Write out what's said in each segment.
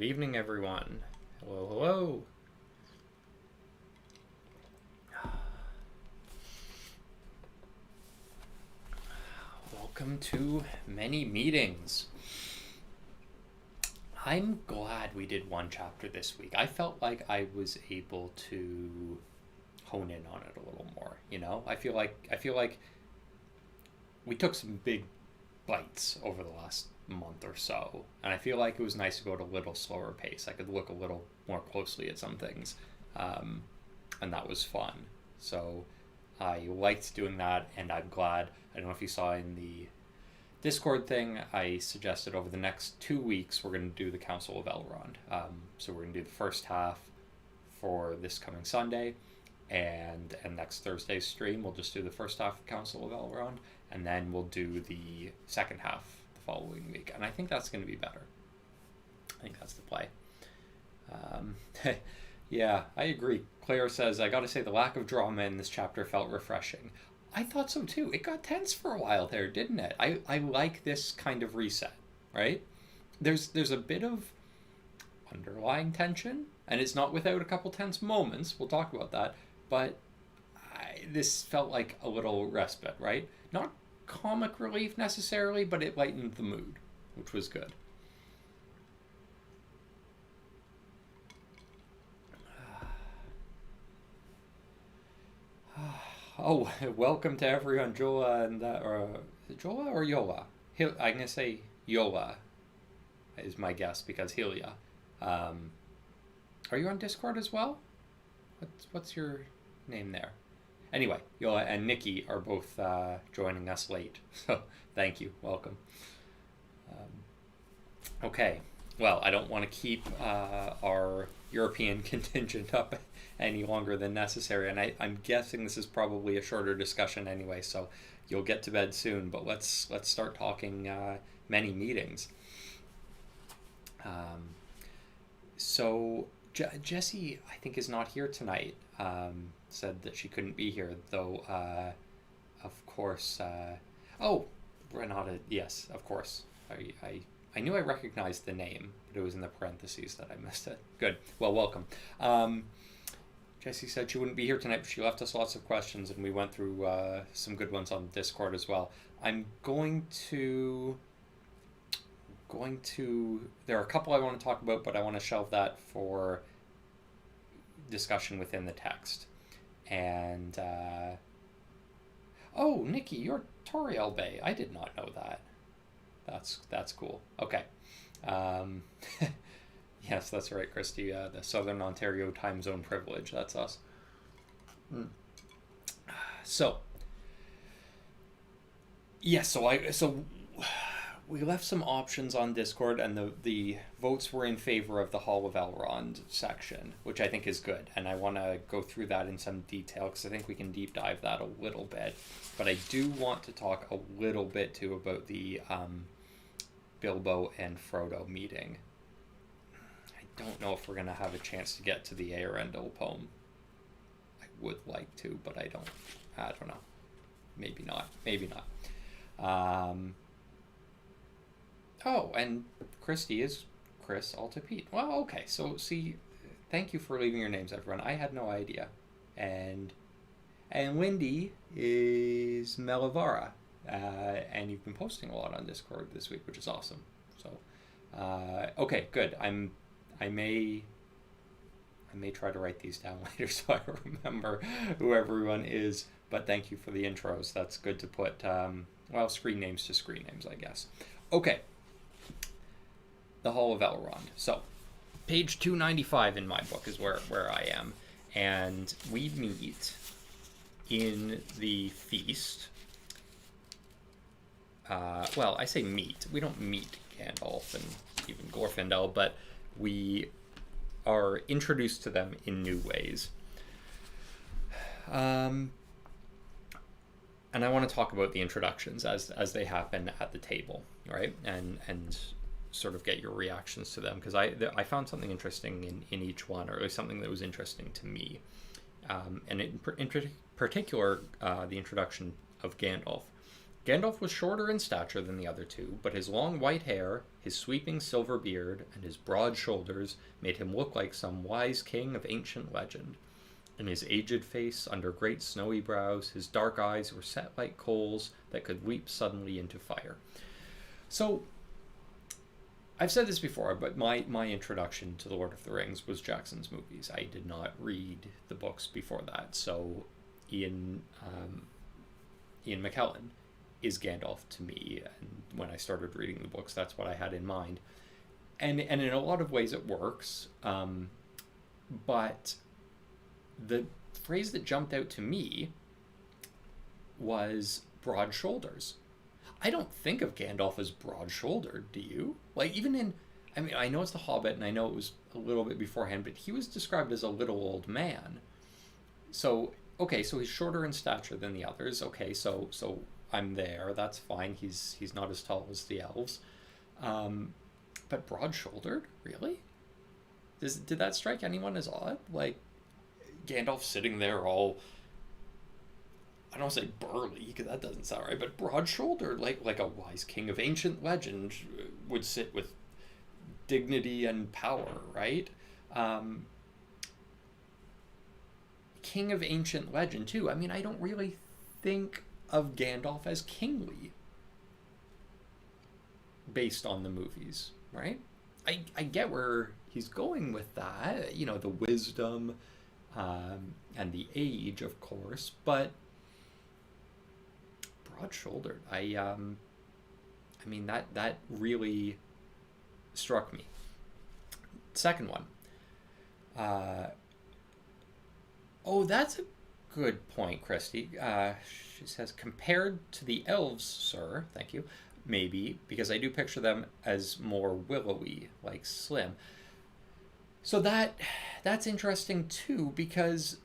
Good evening, everyone. Hello, hello. Welcome to Many Meetings. I'm glad we did one chapter this week. I felt like I was able to hone in on it a little more, you know? I feel like we took some big bites over the last month or so, and I feel like it was nice to go at a little slower pace. I could look a little more closely at some things, and that was fun. So I liked doing that, and I'm glad. I don't know if you saw in the Discord thing, I suggested over the next 2 weeks we're going to do the Council of Elrond. So we're going to do the first half for this coming Sunday, and next Thursday's stream we'll just do the first half of Council of Elrond, and then we'll do the second half the following week. And I think that's going to be better. I think that's the play. Yeah, I agree. Claire says, I gotta say the lack of drama in this chapter felt refreshing. I thought so too. It got tense for a while there, didn't it? I like this kind of reset, right? There's a bit of underlying tension, and it's not without a couple tense moments. We'll talk about that. But this felt like a little respite, right? Not comic relief necessarily, but it lightened the mood, which was good. Oh, welcome to everyone, Jola and that, or Jola or Yola? I'm gonna say Yola is my guess because Helia. Are you on Discord as well? What's your name there? Anyway, Yola and Nikki are both joining us late, so thank you, welcome. Okay, well, I don't want to keep our European contingent up any longer than necessary, and I'm guessing this is probably a shorter discussion anyway, so you'll get to bed soon, but let's start talking Many Meetings. So Jessie, I think, is not here tonight. Said that she couldn't be here, though, of course, oh, Renata, yes, of course. I knew I recognized the name, but it was in the parentheses that I missed it. Good. Well, welcome. Jessie said she wouldn't be here tonight, but she left us lots of questions, and we went through some good ones on Discord as well. I'm going to... There are a couple I want to talk about, but I want to shelve that for discussion within the text. And... Oh, Nikki, you're Toriel Bay. I did not know that. That's cool. Okay. Yes, that's right, Christy. The Southern Ontario time zone privilege. That's us. So, yes. So we left some options on Discord, and the votes were in favor of the Hall of Elrond section, which I think is good. And I want to go through that in some detail because I think we can deep dive that a little bit. But I do want to talk a little bit too about the Bilbo and Frodo meeting. I don't know if we're going to have a chance to get to the Arendelle poem. I would like to, but I don't know. Maybe not. Oh, and Christy is Chris Altapete. Well, okay. So, see, thank you for leaving your names, everyone. I had no idea. And Lindy is Melavara. And you've been posting a lot on Discord this week, which is awesome. So, okay, good. I may try to write these down later so I remember who everyone is. But thank you for the intros. That's good to put, screen names to screen names, I guess. Okay. The Hall of Elrond. So, page 295 in my book is where I am. And we meet in the feast. I say meet. We don't meet Gandalf and even Glorfindel, but we are introduced to them in new ways. And I want to talk about the introductions as they happen at the table, right? And sort of get your reactions to them, because I found something interesting in each one, or at least something that was interesting to me. And in particular, the introduction of Gandalf. Gandalf was shorter in stature than the other two, but his long white hair, his sweeping silver beard, and his broad shoulders made him look like some wise king of ancient legend. In his aged face, under great snowy brows, his dark eyes were set like coals that could leap suddenly into fire. So, I've said this before, but my introduction to The Lord of the Rings was Jackson's movies. I did not read the books before that, so Ian McKellen is Gandalf to me, and when I started reading the books, that's what I had in mind. And in a lot of ways it works, but the phrase that jumped out to me was broad shoulders. I don't think of Gandalf as broad-shouldered, do you? Like, even in... I mean, I know it's The Hobbit, and I know it was a little bit beforehand, but he was described as a little old man. So, okay, so he's shorter in stature than the others. Okay, so I'm there. That's fine. He's not as tall as the elves. But broad-shouldered? Really? Did that strike anyone as odd? Like, Gandalf sitting there all... I don't want to say burly, because that doesn't sound right, but broad-shouldered, like a wise king of ancient legend would sit with dignity and power, right? King of ancient legend, too. I mean, I don't really think of Gandalf as kingly based on the movies, right? I get where he's going with that, you know, the wisdom and the age, of course, but broad-shouldered. I mean, that really struck me. Second one. That's a good point, Christy. She says, compared to the elves, sir, thank you, maybe, because I do picture them as more willowy, like slim. So that's interesting, too, because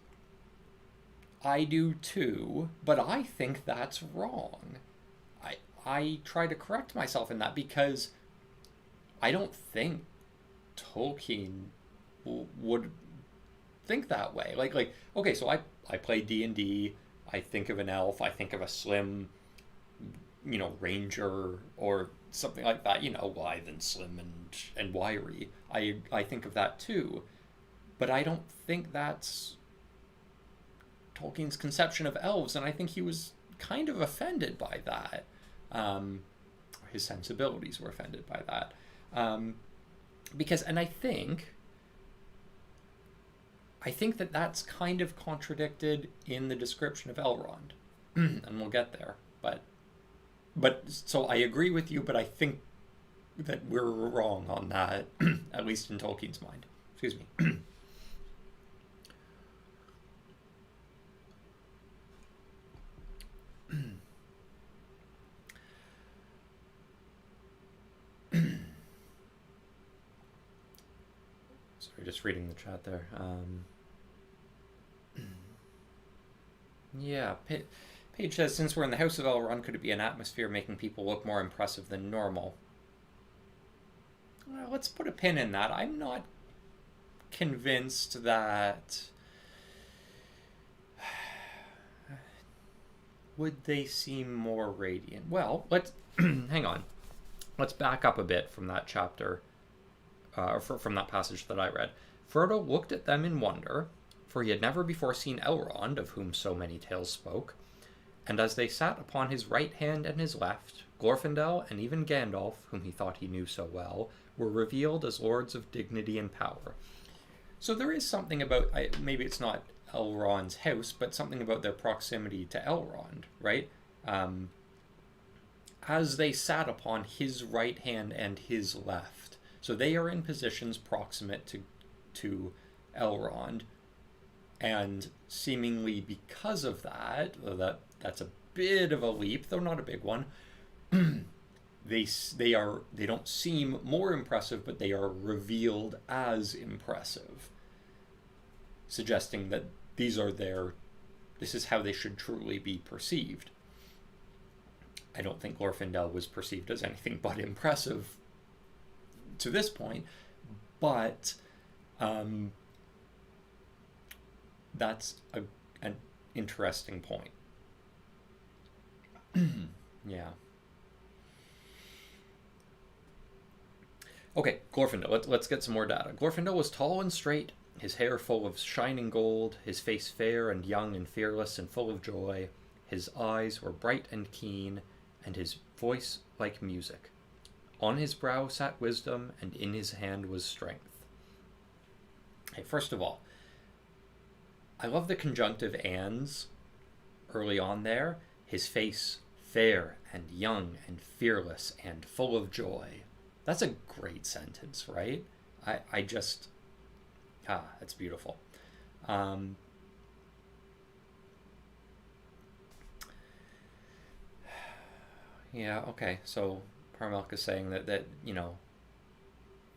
I do too, but I think that's wrong. I try to correct myself in that because I don't think Tolkien would think that way. Like okay, so I play D&D, I think of an elf, I think of a slim, you know, ranger or something like that, you know, lithe and slim and wiry. I think of that too, but I don't think that's Tolkien's conception of elves, and I think he was kind of offended by that. His sensibilities were offended by that. Because, and I think that that's kind of contradicted in the description of Elrond. And we'll get there. But so I agree with you, but I think that we're wrong on that, at least in Tolkien's mind. Excuse me. Sorry, just reading the chat there. Yeah, Paige says, since we're in the House of Elrond, could it be an atmosphere making people look more impressive than normal? Well, let's put a pin in that. I'm not convinced that... Would they seem more radiant? Well, let's... hang on. Let's back up a bit from that chapter, from that passage that I read. Frodo looked at them in wonder, for he had never before seen Elrond, of whom so many tales spoke. And as they sat upon his right hand and his left, Glorfindel and even Gandalf, whom he thought he knew so well, were revealed as lords of dignity and power. So there is something about, maybe it's not Elrond's house, but something about their proximity to Elrond, right? As they sat upon his right hand and his left. So they are in positions proximate to Elrond, and seemingly because of that, that's a bit of a leap, though not a big one, they don't seem more impressive, but they are revealed as impressive, suggesting that this is how they should truly be perceived. I don't think Glorfindel was perceived as anything but impressive to this point, but that's an interesting point. Yeah. Okay, Glorfindel. Let's get some more data. Glorfindel was tall and straight, his hair full of shining gold, his face fair and young and fearless and full of joy. His eyes were bright and keen, and his voice like music. On his brow sat wisdom, and in his hand was strength. Hey, first of all, I love the conjunctive ands early on there. His face fair and young and fearless and full of joy. That's a great sentence, right? I just, that's beautiful. Um, yeah, okay. So Parmelk is saying that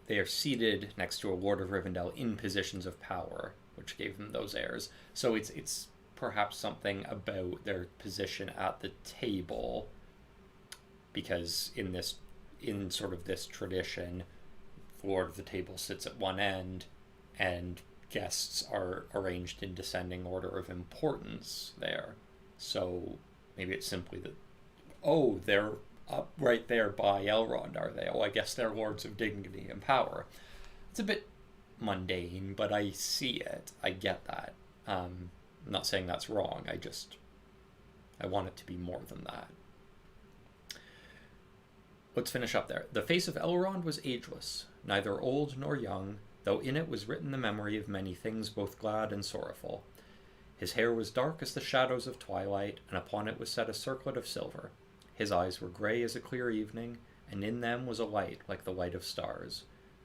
they are seated next to a Lord of Rivendell in positions of power, which gave them those airs. So it's perhaps something about their position at the table, because in sort of this tradition, the Lord of the Table sits at one end, and guests are arranged in descending order of importance there. So maybe it's simply that, oh, they're up right there by Elrond, are they? Oh, I guess they're lords of dignity and power. It's a bit mundane, but I see it. I get that. I'm not saying that's wrong. I want it to be more than that. Let's finish up there. The face of Elrond was ageless, neither old nor young, though in it was written the memory of many things both glad and sorrowful. His hair was dark as the shadows of twilight, and upon it was set a circlet of silver. His eyes were grey as a clear evening, and in them was a light like the light of stars.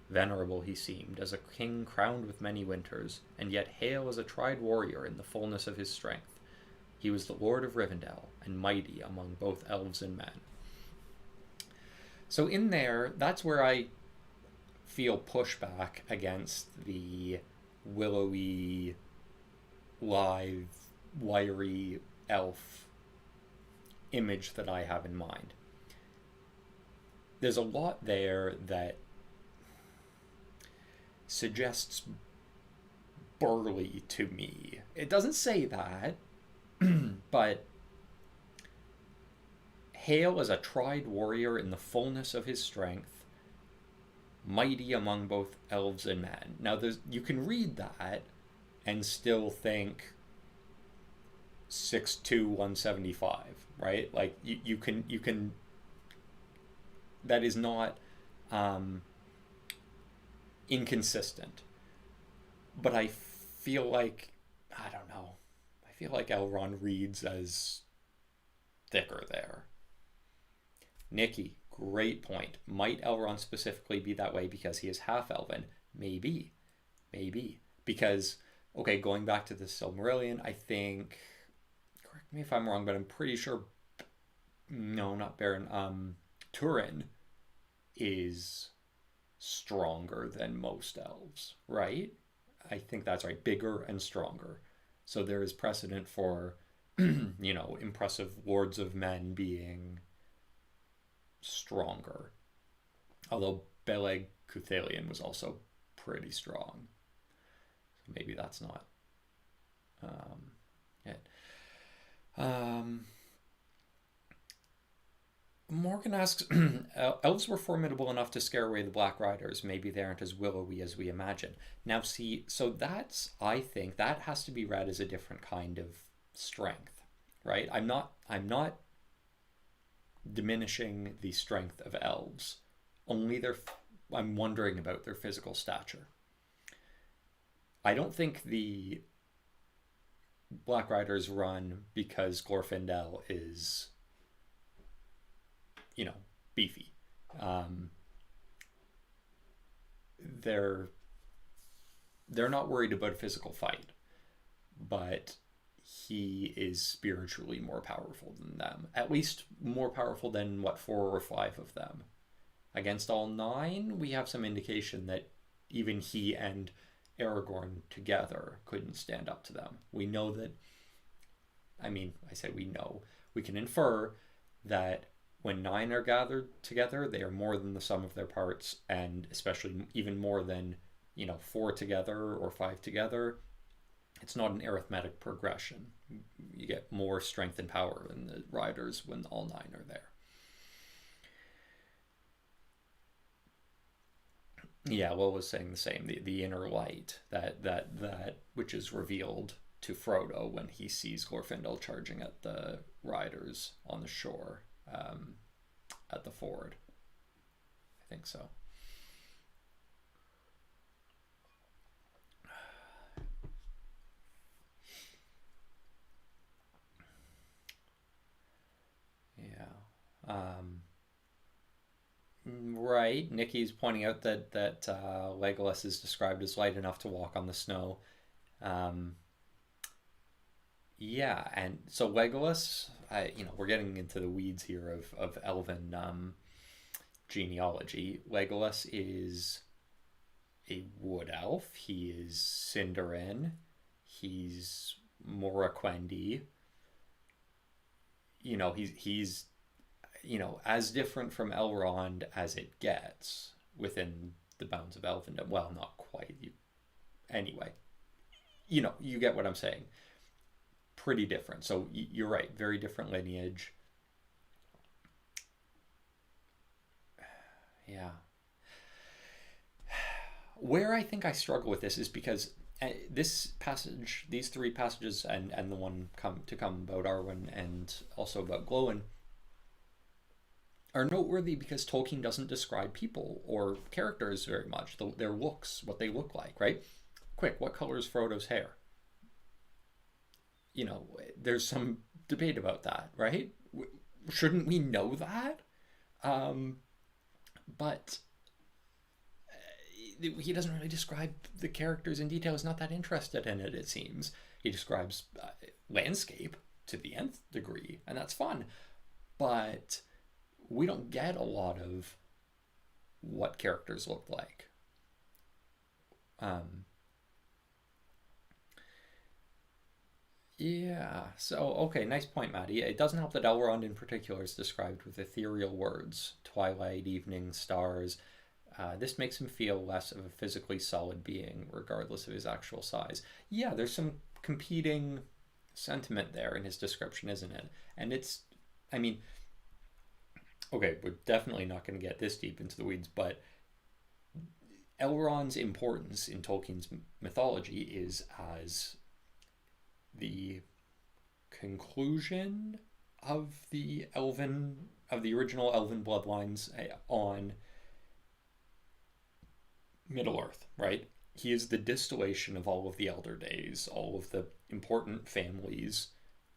Venerable he seemed, as a king crowned with many winters, and yet hale as a tried warrior in the fullness of his strength. He was the Lord of Rivendell, and mighty among both elves and men. So in there, that's where I feel pushback against the willowy, live, wiry elf image that I have in mind. There's a lot there that suggests burly to me. It doesn't say that, but hale as a tried warrior in the fullness of his strength, mighty among both elves and men. Now, you can read that and still think 6'2", 175, right? Like you can. That is not inconsistent, but I feel like, I don't know. I feel like Elrond reads as thicker there. Nikki, great point. Might Elrond specifically be that way because he is half-elven? Maybe. Because, okay, going back to the Silmarillion, I think, correct me if I'm wrong, but I'm pretty sure, no, not Baron, Turin is stronger than most elves, right? I think that's right. Bigger and stronger. So there is precedent for, impressive lords of men being stronger. Although Beleg Cuthalion was also pretty strong. So maybe that's not it. Morgan asks, elves were formidable enough to scare away the Black Riders. Maybe they aren't as willowy as we imagine. Now see, so I think that has to be read as a different kind of strength, right? I'm not diminishing the strength of elves. Only I'm wondering about their physical stature. I don't think the Black Riders run because Glorfindel is, beefy. They're not worried about a physical fight, but he is spiritually more powerful than them. At least more powerful than, 4 or 5 of them. Against all 9, we have some indication that even he and Aragorn together couldn't stand up to them. We know that, I say we know, we can infer that when 9 are gathered together, they are more than the sum of their parts, and especially even more than, 4 together or 5 together. It's not an arithmetic progression. You get more strength and power in the riders when all 9 are there. Yeah, Will was saying the same. The inner light that which is revealed to Frodo when he sees Glorfindel charging at the riders on the shore, at the ford. I think so. Yeah. Right. Nikki's pointing out that Legolas is described as light enough to walk on the snow. Um, yeah, and so Legolas, we're getting into the weeds here of elven genealogy. Legolas is a wood elf. He is Sindarin. He's Morroquendi. He's as different from Elrond as it gets within the bounds of Elfendom. Well, not quite. Anyway, you get what I'm saying. Pretty different. So you're right. Very different lineage. Yeah. Where I think I struggle with this is because this passage, these three passages, and the one to come about Arwen and also about Gloin, are noteworthy because Tolkien doesn't describe people or characters very much. Their looks, what they look like, right? Quick, what color is Frodo's hair? There's some debate about that, right? Shouldn't we know that? But he doesn't really describe the characters in detail. He's not that interested in it, it seems. He describes landscape to the nth degree, and that's fun. But we don't get a lot of what characters look like. Yeah, so, okay, nice point, Maddie. It doesn't help that Elrond in particular is described with ethereal words: twilight, evening, stars. This makes him feel less of a physically solid being, regardless of his actual size. Yeah, there's some competing sentiment there in his description, isn't it? And I mean, okay, we're definitely not going to get this deep into the weeds, but Elrond's importance in Tolkien's mythology is as the conclusion of the original elven bloodlines on Middle Earth, right? He is the distillation of all of the Elder Days, all of the important families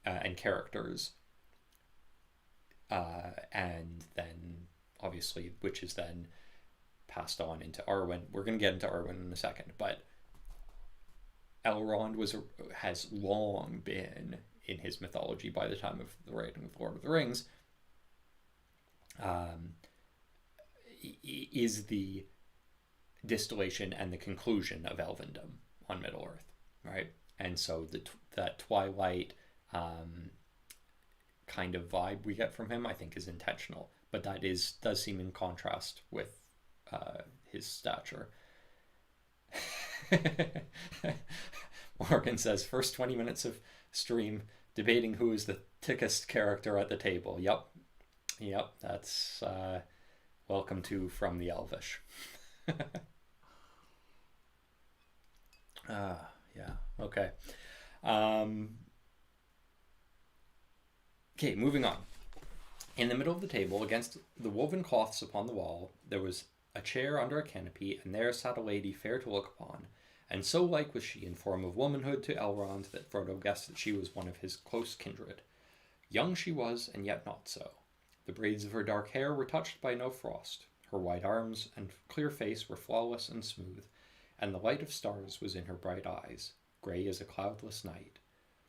and characters, and then obviously, which is then passed on into Arwen. We're going to get into Arwen in a second, but Elrond has long been in his mythology by the time of the writing of Lord of the Rings. Is the distillation and the conclusion of elvendom on Middle Earth, right? And so that twilight kind of vibe we get from him, I think, is intentional, but that does seem in contrast with his stature. Morgan says, first 20 minutes of stream debating who is the thickest character at the table. Yep, that's welcome to From the Elvish. Yeah, okay. Okay, moving on. In the middle of the table, against the woven cloths upon the wall, there was a chair under a canopy, and there sat a lady fair to look upon, and so like was she in form of womanhood to Elrond that Frodo guessed that she was one of his close kindred. Young she was, and yet not so. The braids of her dark hair were touched by no frost. Her white arms and clear face were flawless and smooth, and the light of stars was in her bright eyes, grey as a cloudless night.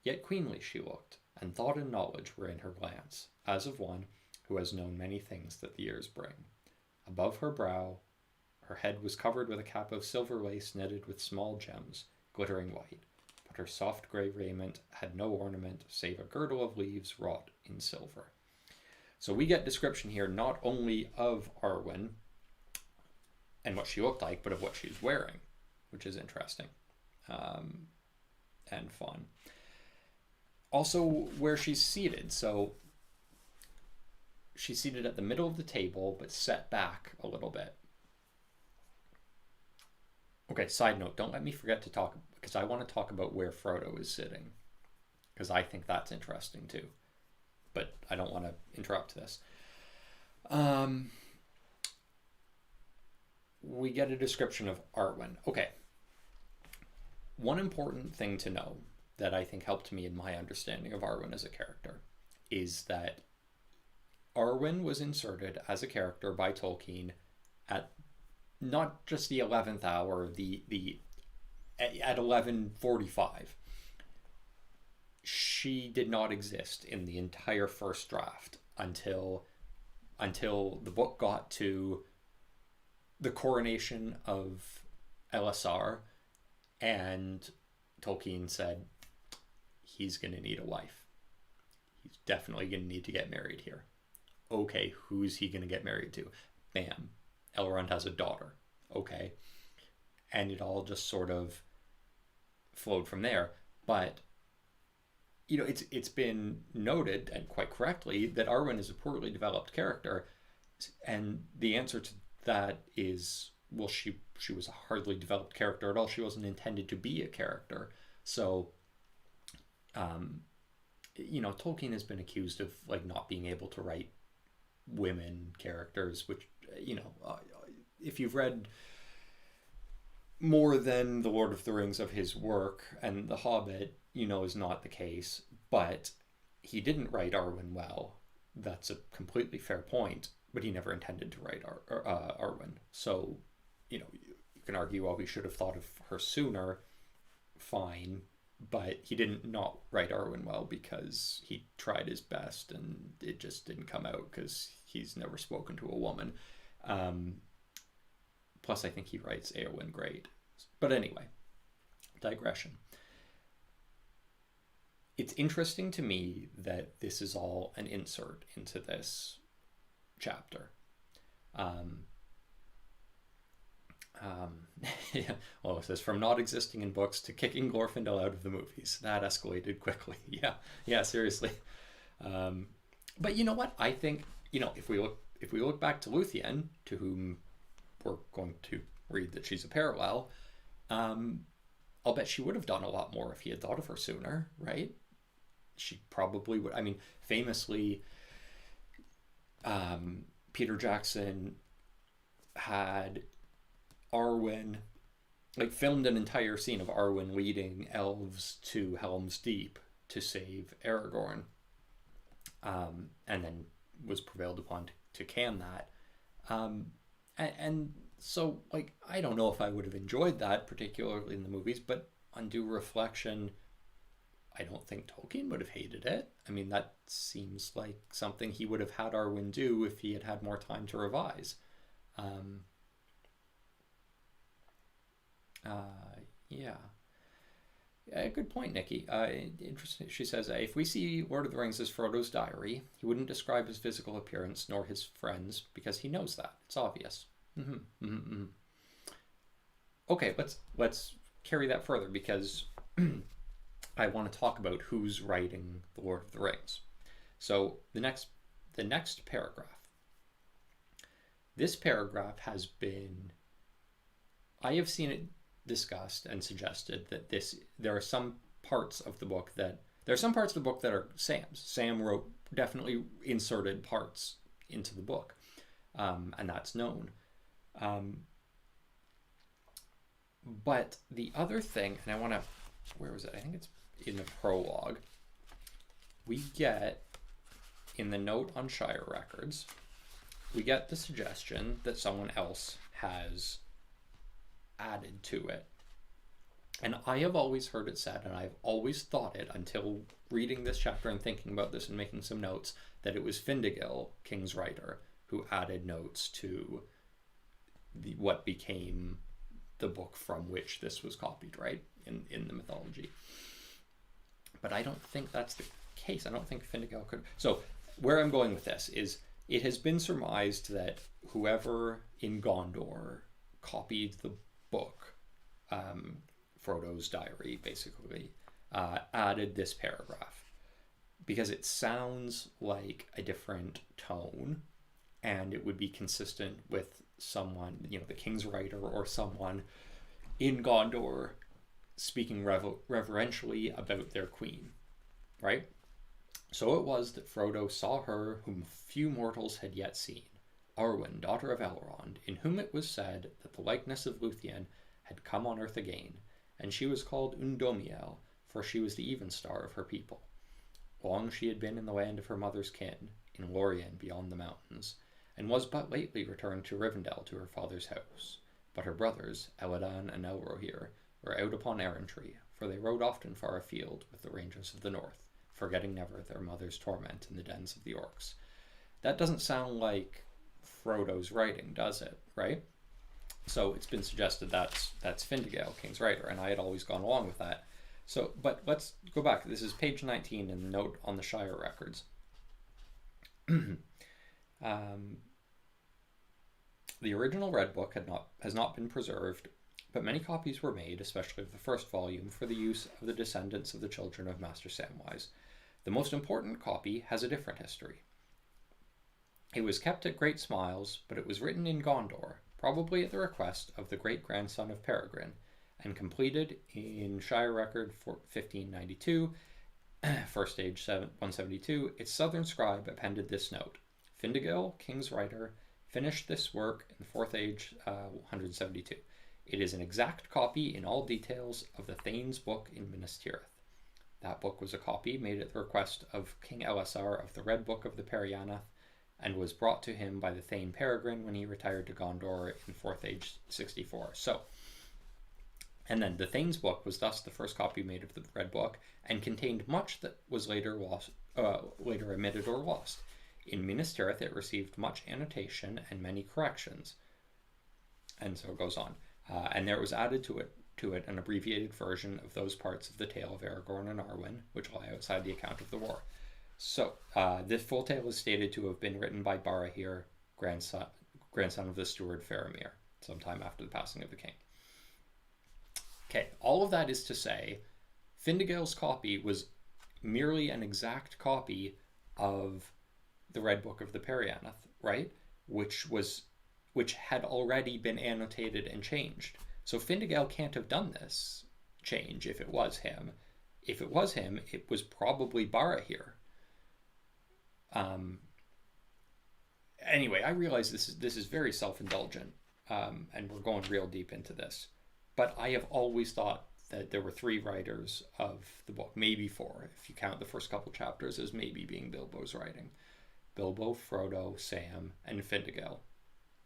Yet queenly she looked, and thought and knowledge were in her glance, as of one who has known many things that the years bring. Above her brow, her head was covered with a cap of silver lace knitted with small gems, glittering white, but her soft grey raiment had no ornament save a girdle of leaves wrought in silver. So we get description here not only of Arwen and what she looked like, but of what she was wearing, which is interesting and fun. Also, where she's seated. So she's seated at the middle of the table, but set back a little bit. Okay, side note, don't let me forget to talk, because I want to talk about where Frodo is sitting, because I think that's interesting too. But I don't want to interrupt this. Um, we get a description of Arwen. Okay, one important thing to know that I think helped me in my understanding of Arwen as a character is that Arwen was inserted as a character by Tolkien at not just the 11th hour, the at 11:45. She did not exist in the entire first draft until the book got to the coronation of LSR, and Tolkien said he's going to need a wife. He's definitely going to need to get married here. Okay, who's he going to get married to? Bam. Elrond has a daughter. Okay. And it all just sort of flowed from there. But, you know, it's been noted, and quite correctly, that Arwen is a poorly developed character. And the answer to that is, well, she was a hardly developed character at all. She wasn't intended to be a character. So, you know, Tolkien has been accused of like not being able to write women characters, which, you know, if you've read more than The Lord of the Rings of his work and The Hobbit, you know, is not the case. But he didn't write Arwen well. That's a completely fair point. But he never intended to write Arwen. So, you know, you can argue, well, we should have thought of her sooner. Fine. But he didn't not write Arwen well because he tried his best and it just didn't come out because he's never spoken to a woman. Plus, I think he writes Eowyn great. But anyway, digression. It's interesting to me that this is all an insert into this chapter. Yeah. Well, it says, from not existing in books to kicking Glorfindel out of the movies. That escalated quickly. Yeah, seriously. But you know what? I think, you know, if we look back to Luthien, to whom we're going to read that she's a parallel, I'll bet she would have done a lot more if he had thought of her sooner, right? She probably would. I mean, famously, Peter Jackson had Arwen, like, filmed an entire scene of Arwen leading elves to Helm's Deep to save Aragorn, and then was prevailed upon to can that. And so, like, I don't know if I would have enjoyed that, particularly in the movies, but on due reflection, I don't think Tolkien would have hated it. I mean, that seems like something he would have had Arwen do if he had had more time to revise. Yeah. Good point, Nikki. Interesting. She says, if we see Lord of the Rings as Frodo's diary, he wouldn't describe his physical appearance nor his friends because he knows that. It's obvious. Okay, let's carry that further because I want to talk about who's writing the Lord of the Rings. So the next paragraph. This paragraph has been, I have seen it discussed and suggested that there are some parts of the book that are Sam's. Sam wrote, definitely inserted parts into the book, and that's known. But the other thing, and I want to, where was it? I think it's in the prologue. We get, in the note on Shire Records, we get the suggestion that someone else has added to it. And I have always heard it said, and I've always thought it until reading this chapter and thinking about this and making some notes, that it was Findegil, King's writer, who added notes to what became the book from which this was copied, right, in the mythology. But I don't think that's the case. I don't think Findegil could. So where I'm going with this is, it has been surmised that whoever in Gondor copied the book, Frodo's diary, basically, added this paragraph because it sounds like a different tone and it would be consistent with someone, you know, the King's writer or someone in Gondor speaking reverentially about their queen, right? So it was that Frodo saw her whom few mortals had yet seen, Arwen, daughter of Elrond, in whom it was said that the likeness of Luthien had come on earth again, and she was called Undomiel, for she was the even star of her people. Long she had been in the land of her mother's kin, in Lorien beyond the mountains, and was but lately returned to Rivendell to her father's house. But her brothers, Elladan and Elrohir, were out upon errantry, for they rode often far afield with the rangers of the north, forgetting never their mother's torment in the dens of the orcs. That doesn't sound like Frodo's writing, does it? Right? So it's been suggested that's Findegale, King's writer, and I had always gone along with that. So, but let's go back. This is page 19 in the note on the Shire records. The original Red Book has not been preserved, but many copies were made, especially of the first volume, for the use of the descendants of the children of Master Samwise. The most important copy has a different history. It was kept at Great Smiles, but it was written in Gondor, probably at the request of the great-grandson of Peregrine, and completed in Shire Record for 1592, First Age 172. Its southern scribe appended this note: Findegale, King's writer, finished this work in the Fourth Age 172. It is an exact copy in all details of the Thane's book in Minas Tirith. That book was a copy made at the request of King Elisar of the Red Book of the Perianath, and was brought to him by the Thane Peregrine when he retired to Gondor in Fourth Age 64. So, and then the Thane's book was thus the first copy made of the Red Book, and contained much that was later omitted or lost. In Minas Tirith it received much annotation and many corrections. And so it goes on. And there was added to it an abbreviated version of those parts of the tale of Aragorn and Arwen, which lie outside the account of the war. So, this full tale is stated to have been written by Barahir, grandson of the steward Faramir, sometime after the passing of the king. Okay, all of that is to say, Findegale's copy was merely an exact copy of the Red Book of the Perianath, right? Which had already been annotated and changed. So Findegale can't have done this change if it was him. If it was him, it was probably Barahir. Anyway, I realize this is very self-indulgent, and we're going real deep into this. But I have always thought that there were 3 writers of the book, maybe 4, if you count the first couple chapters as maybe being Bilbo's writing. Bilbo, Frodo, Sam, and Findegale.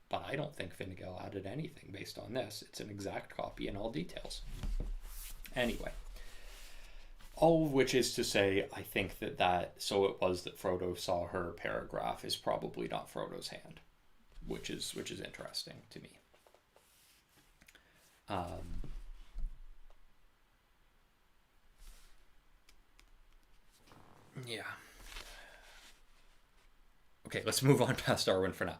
But I don't think Findegale added anything based on this. It's an exact copy in all details. Anyway, all of which is to say, I think that so it was that Frodo saw her paragraph is probably not Frodo's hand, which is interesting to me. Yeah. Okay, let's move on past Arwen for now.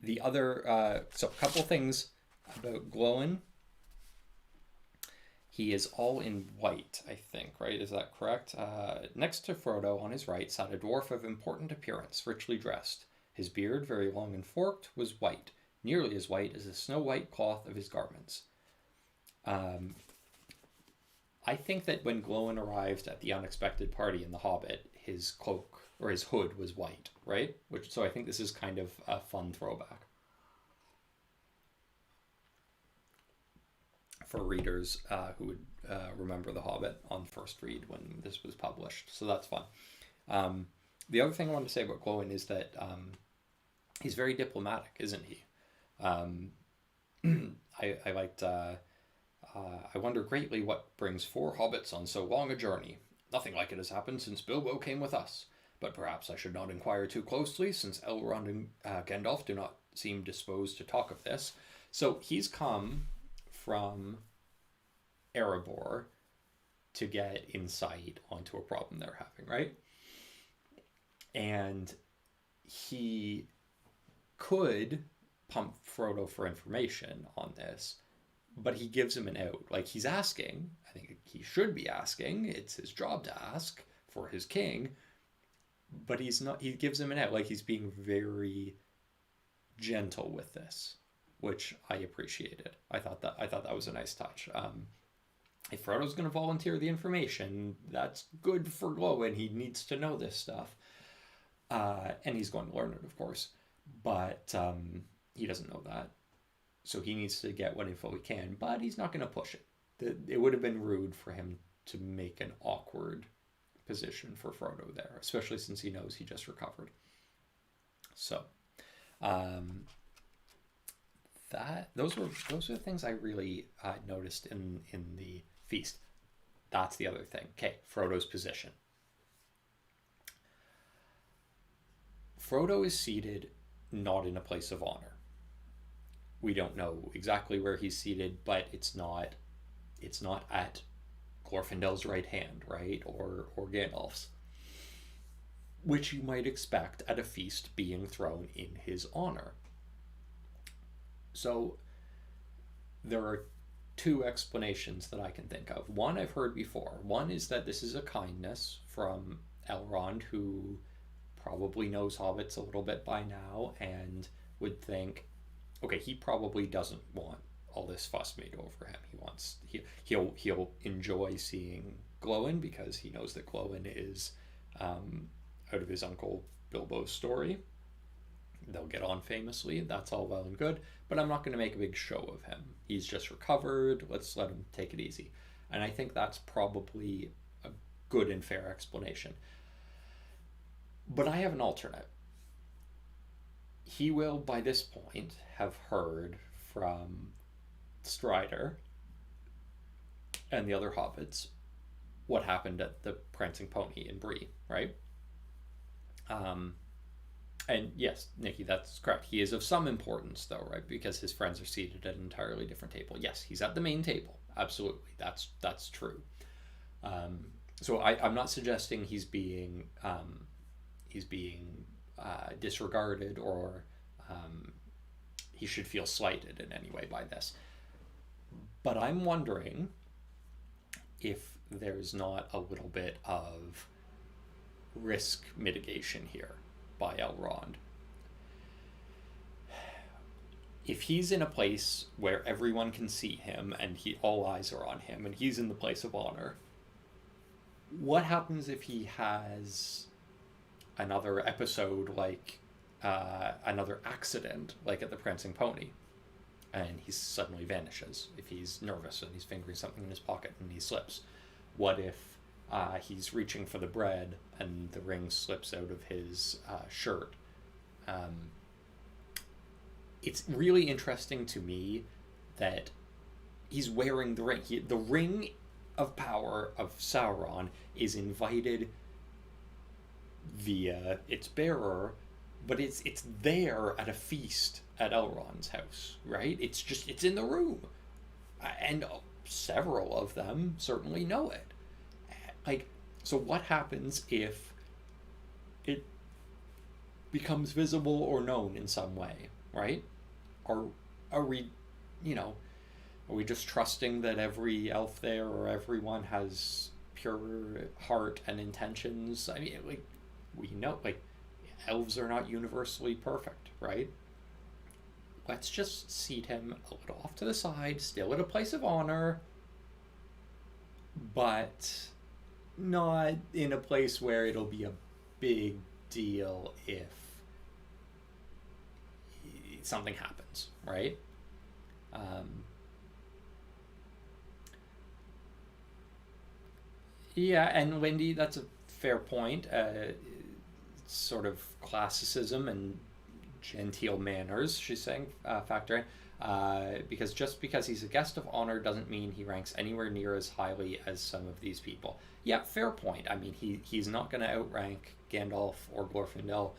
The other, so a couple things about Gloin. He is all in white, I think, right? Is that correct? Next to Frodo, on his right, sat a dwarf of important appearance, richly dressed. His beard, very long and forked, was white, nearly as white as the snow-white cloth of his garments. I think that when Gloin arrived at the unexpected party in The Hobbit, his cloak, or his hood, was white, right? So I think this is kind of a fun throwback for readers who would remember The Hobbit on first read when this was published. So that's fun. The other thing I wanted to say about Gloin is that he's very diplomatic, isn't he? I liked... I wonder greatly what brings 4 hobbits on so long a journey. Nothing like it has happened since Bilbo came with us. But perhaps I should not inquire too closely, since Elrond and Gandalf do not seem disposed to talk of this. So he's come from Erebor to get insight onto a problem they're having, right? And he could pump Frodo for information on this, but he gives him an out. Like, he's asking. I think he should be asking. It's his job to ask for his king. But he's not. He gives him an out. Like, he's being very gentle with this. which I appreciated. I thought that was a nice touch. If Frodo's going to volunteer the information, that's good for Gloin. He needs to know this stuff, and he's going to learn it, of course. But he doesn't know that, so he needs to get what info he can. But he's not going to push it. It would have been rude for him to make an awkward position for Frodo there, especially since he knows he just recovered. So, those were the things I really noticed in the feast. That's the other thing. Okay, Frodo's position. Frodo is seated not in a place of honor. We don't know exactly where he's seated, but it's not at Glorfindel's right hand, right? Or Gandalf's. Which you might expect at a feast being thrown in his honor. So there are two explanations that I can think of. One I've heard before. One is that this is a kindness from Elrond, who probably knows hobbits a little bit by now and would think, okay, he probably doesn't want all this fuss made over him. He'll enjoy seeing Gloin because he knows that Gloin is out of his uncle Bilbo's story. They'll get on famously. That's all well and good, but I'm not going to make a big show of him. He's just recovered. Let's let him take it easy. And I think that's probably a good and fair explanation. But I have an alternate. He will, by this point, have heard from Strider and the other hobbits what happened at the Prancing Pony in Bree, right? And yes, Nikki, that's correct. He is of some importance, though, right? Because his friends are seated at an entirely different table. Yes, he's at the main table. Absolutely, that's true. So I'm not suggesting he's being disregarded or he should feel slighted in any way by this. But I'm wondering if there's not a little bit of risk mitigation here by Elrond. If he's in a place where everyone can see him and all eyes are on him and he's in the place of honor, what happens if he has another episode like another accident like at the Prancing Pony and he suddenly vanishes? If he's nervous and he's fingering something in his pocket and he slips, what if he's reaching for the bread and the ring slips out of his shirt? It's really interesting to me that he's wearing the ring. The ring of power of Sauron is invited via its bearer, but it's there at a feast at Elrond's house, right? It's in the room, and several of them certainly know it. So what happens if it becomes visible or known in some way, right? Or are we just trusting that every elf there or everyone has pure heart and intentions? I mean, we know, elves are not universally perfect, right? Let's just seat him a little off to the side, still at a place of honor, but not in a place where it'll be a big deal if something happens, right? Yeah, and Lindy, that's a fair point. Sort of classicism and genteel manners, she's saying, factor in. Because just because he's a guest of honor doesn't mean he ranks anywhere near as highly as some of these people. Yeah, fair point. I mean, he's not going to outrank Gandalf or Glorfindel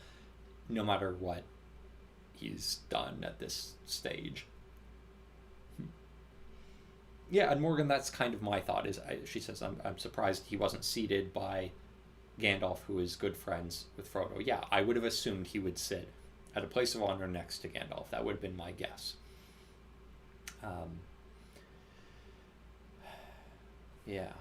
no matter what he's done at this stage. Yeah, and Morgan, that's kind of my thought. She says, I'm surprised he wasn't seated by Gandalf, who is good friends with Frodo. Yeah, I would have assumed he would sit at a place of honor next to Gandalf. That would have been my guess. Yeah.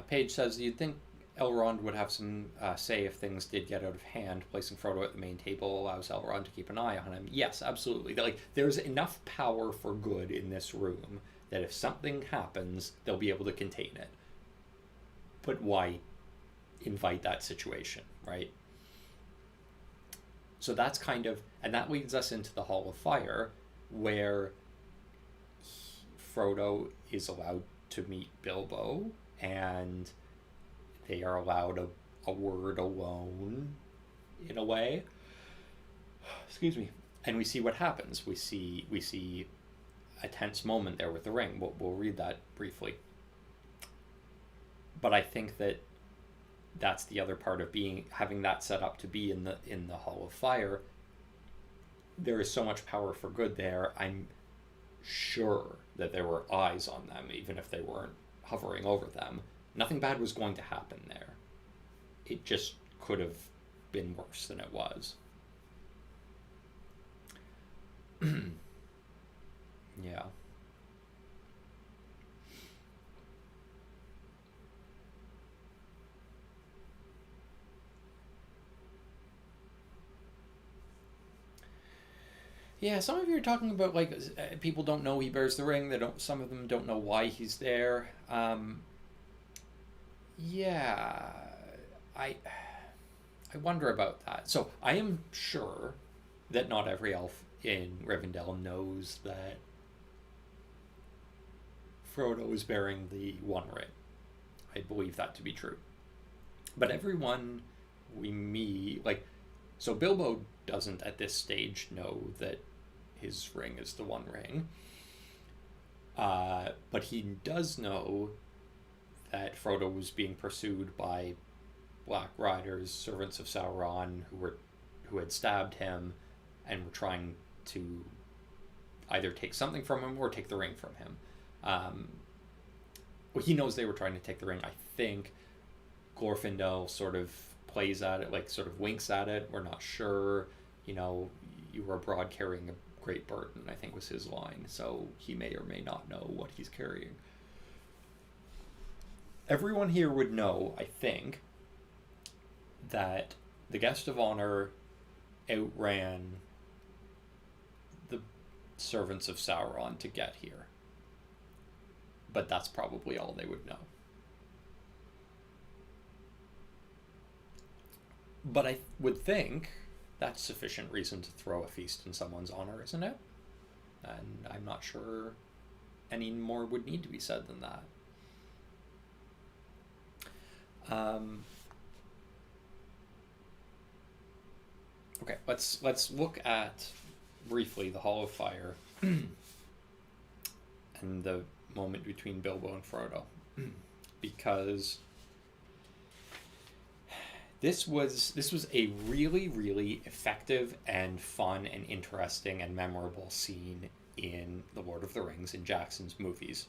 Paige says, you'd think Elrond would have some say if things did get out of hand. Placing Frodo at the main table allows Elrond to keep an eye on him. Yes, absolutely. Like, there's enough power for good in this room that if something happens, they'll be able to contain it. But why invite that situation, right? So that's kind of, and that leads us into the Hall of Fire, where Frodo is allowed to meet Bilbo, and they are allowed a word alone, in a way. Excuse me. And we see what happens. We see a tense moment there with the ring. We'll read that briefly. But I think that's the other part of having that set up to be in the Hall of Fire. There is so much power for good there. I'm sure that there were eyes on them, even if they weren't hovering over them. Nothing bad was going to happen there. It just could have been worse than it was. Yeah. Yeah, some of you are talking about, like, people don't know he bears the ring. Some of them don't know why he's there. Yeah, I wonder about that. So I am sure that not every elf in Rivendell knows that Frodo is bearing the One Ring. I believe that to be true. But everyone we meet, like, so Bilbo doesn't at this stage know that his ring is the One Ring. But he does know that Frodo was being pursued by Black Riders, servants of Sauron, who had stabbed him and were trying to either take something from him or take the ring from him. Well, he knows they were trying to take the ring. I think Glorfindel sort of plays at it, like sort of winks at it. We're not sure. You were abroad carrying a great burden, I think was his line. So he may or may not know what he's carrying. Everyone here would know, I think, that the guest of honor outran the servants of Sauron to get here. But that's probably all they would know. But I would think that's sufficient reason to throw a feast in someone's honor, isn't it? And I'm not sure any more would need to be said than that. Okay, let's look at briefly the Hall of Fire and the moment between Bilbo and Frodo, because this was a really, really effective and fun and interesting and memorable scene in The Lord of the Rings, in Jackson's movies,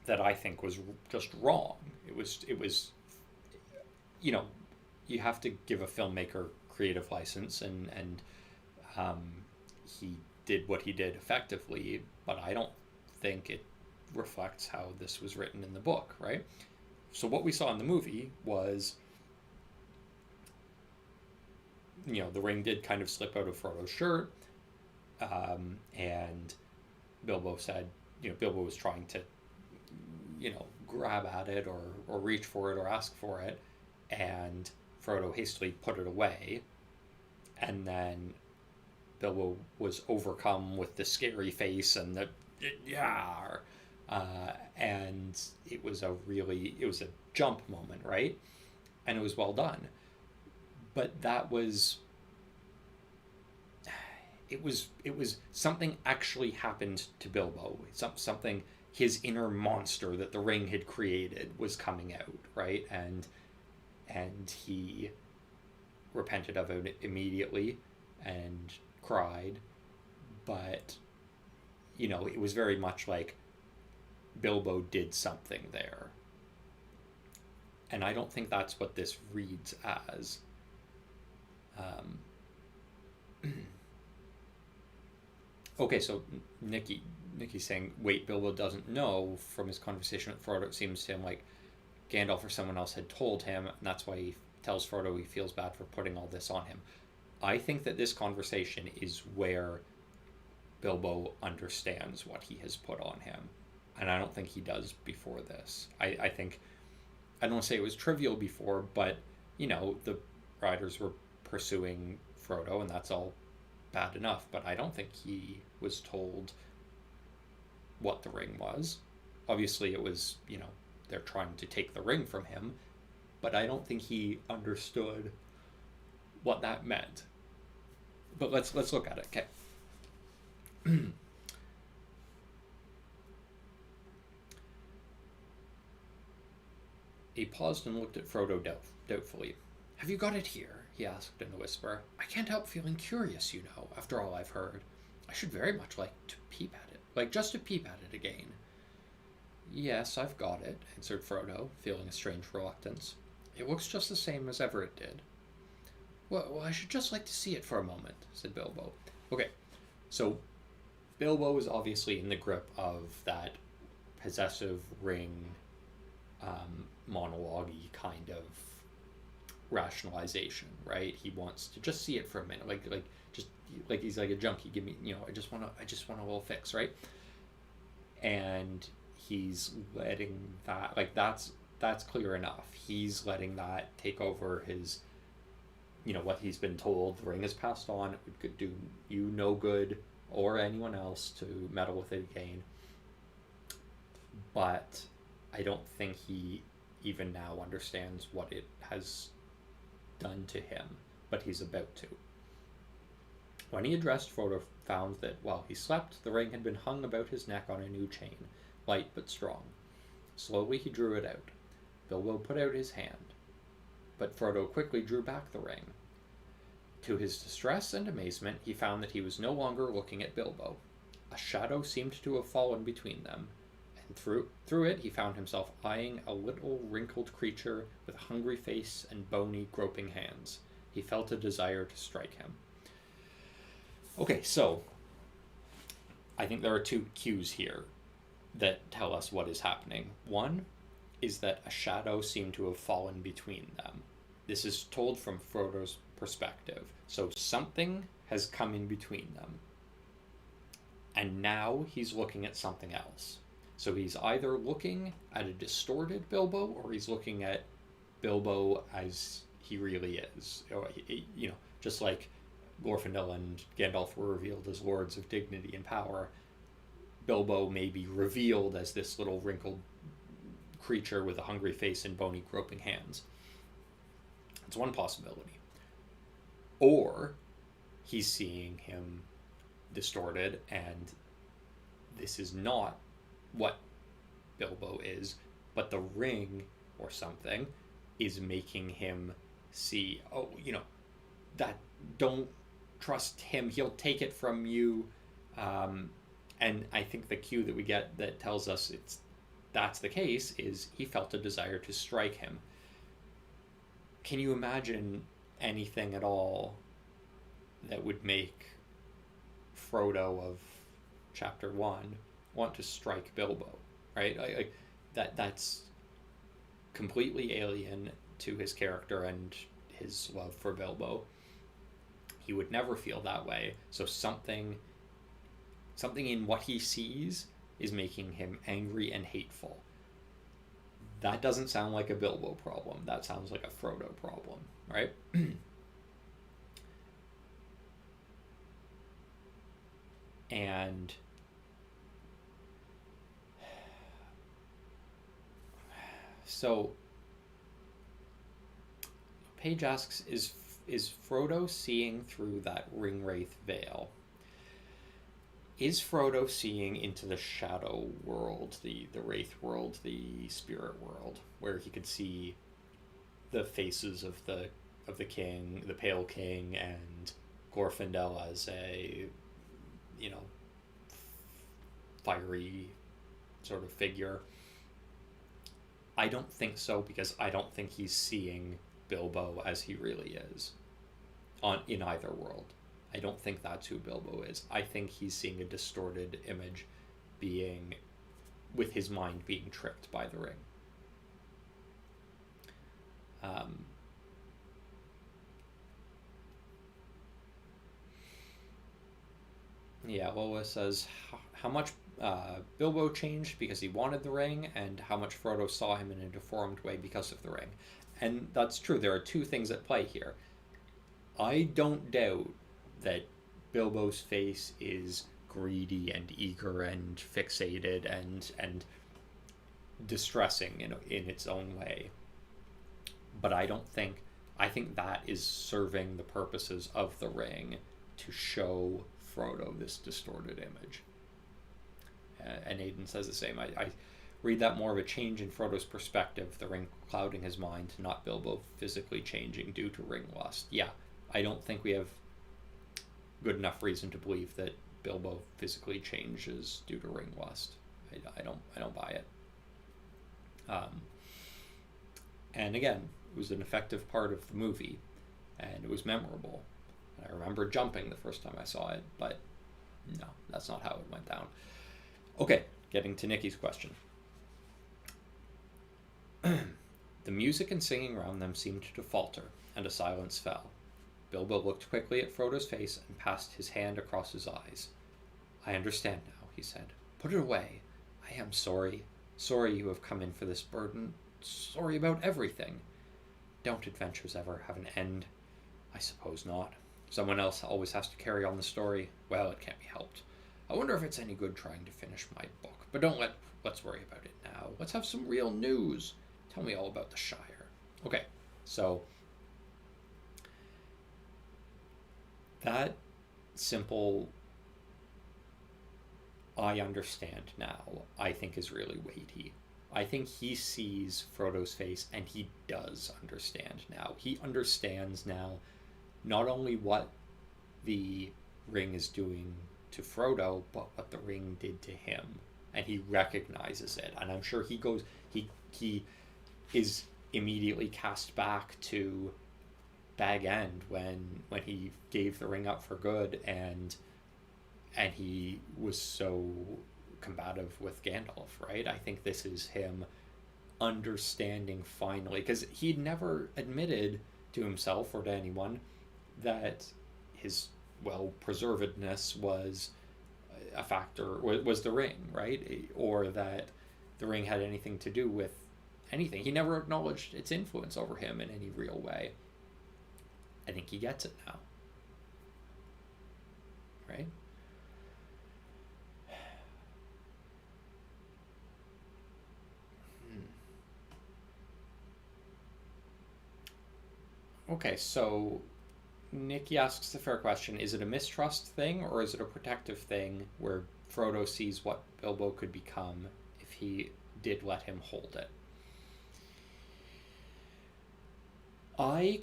that I think was just wrong. It was you have to give a filmmaker creative license, and he did what he did effectively, but I don't think it reflects how this was written in the book, right? So what we saw in the movie was, the ring did kind of slip out of Frodo's shirt, and Bilbo said, Bilbo was trying to, grab at it or reach for it or ask for it, and Frodo hastily put it away, and then Bilbo was overcome with the scary face and the and it was a jump moment, right? And it was well done. But it was something actually happened to Bilbo. Something, his inner monster that the ring had created was coming out, right? And he repented of it immediately and cried, but it was very much like Bilbo did something there, and I don't think that's what this reads as. Okay, so Nikki's saying, wait, Bilbo doesn't know. From his conversation with Frodo, it seems to him like Gandalf or someone else had told him, and that's why he tells Frodo he feels bad for putting all this on him. I think that this conversation is where Bilbo understands what he has put on him. And I don't think he does before this. I think, I don't want to say it was trivial before, but, the riders were pursuing Frodo, and that's all bad enough. But I don't think he was told what the ring was. Obviously, it was, they're trying to take the ring from him, but I don't think he understood what that meant. But let's look at it, okay? He paused and looked at Frodo doubtfully. "Have you got it here?" he asked in a whisper. "I can't help feeling curious, after all I've heard. I should very much like to peep at it, just to peep at it again." "Yes, I've got it," answered Frodo, feeling a strange reluctance. "It looks just the same as ever it did." Well, I should just like to see it for a moment," said Bilbo. Okay, so Bilbo is obviously in the grip of that possessive ring monologue-y kind of rationalization, right? He wants to just see it for a minute, just like he's like a junkie. Give me, I just want a little fix, right? And he's letting that, that's clear enough. He's letting that take over his, what he's been told. The ring is passed on. It could do you no good or anyone else to meddle with it again. But I don't think he even now understands what it has done to him, but he's about to. When he addressed, Frodo found that while he slept, the ring had been hung about his neck on a new chain, light but strong. Slowly he drew it out. Bilbo put out his hand, but Frodo quickly drew back the ring. To his distress and amazement, he found that he was no longer looking at Bilbo. A shadow seemed to have fallen between them, and through it he found himself eyeing a little wrinkled creature with a hungry face and bony, groping hands. He felt a desire to strike him. Okay, so I think there are two cues here that tell us what is happening. One is that a shadow seemed to have fallen between them. This is told from Frodo's perspective. So something has come in between them. And now he's looking at something else. So he's either looking at a distorted Bilbo, or he's looking at Bilbo as he really is. Just like Glorfindel and Gandalf were revealed as lords of dignity and power, Bilbo may be revealed as this little wrinkled creature with a hungry face and bony, groping hands. It's one possibility. Or he's seeing him distorted, and this is not what Bilbo is, but the ring or something is making him see, that don't trust him, he'll take it from you. And I think the cue that we get that tells us that's the case is he felt a desire to strike him. Can you imagine anything at all that would make Frodo of chapter 1 want to strike Bilbo, right? That's completely alien to his character and his love for Bilbo. He would never feel that way. So something in what he sees is making him angry and hateful. That doesn't sound like a Bilbo problem. That sounds like a Frodo problem, right? And so Paige asks, is Frodo seeing through that ring-wraith veil? Is Frodo seeing into the shadow world, the wraith world, the spirit world, where he could see the faces of the king, the Pale King, and Glorfindel as a, fiery sort of figure? I don't think so, because I don't think he's seeing Bilbo as he really is in either world. I don't think that's who Bilbo is. I think he's seeing a distorted image with his mind being tricked by the ring. Um, yeah, Lola says how much Bilbo changed because he wanted the ring, and how much Frodo saw him in a deformed way because of the ring. And that's true. There are two things at play here. I don't doubt that Bilbo's face is greedy and eager and fixated and distressing in its own way. But I think that is serving the purposes of the ring to show Frodo this distorted image. And Aidan says the same. I read that more of a change in Frodo's perspective, the ring clouding his mind, not Bilbo physically changing due to ring lust. Yeah, I don't think we have good enough reason to believe that Bilbo physically changes due to ring lust. I don't buy it. And again, it was an effective part of the movie, and it was memorable. And I remember jumping the first time I saw it, but no, that's not how it went down. Okay, getting to Nikki's question. The music and singing around them seemed to falter, and a silence fell. Bilbo looked quickly at Frodo's face and passed his hand across his eyes. I understand now, he said. Put it away. I am sorry. Sorry you have come in for this burden. Sorry about everything. Don't adventures ever have an end? I suppose not. Someone else always has to carry on the story. Well, it can't be helped. I wonder if it's any good trying to finish my book. But let's worry about it now. Let's have some real news. Tell me all about the Shire. Okay, so that simple I understand now, I think is really weighty. I think he sees Frodo's face and he does understand now. He understands now not only what the ring is doing to Frodo, but what the ring did to him. And he recognizes it. And I'm sure he is immediately cast back to Bag End when he gave the ring up for good and he was so combative with Gandalf, right? I think this is him understanding finally, because he'd never admitted to himself or to anyone that his well-preservedness was a factor, was the ring, right? Or that the ring had anything to do with anything. He never acknowledged its influence over him in any real way. I think he gets it now, right? Okay, so Nikki asks the fair question, is it a mistrust thing or is it a protective thing where Frodo sees what Bilbo could become if he did let him hold it? I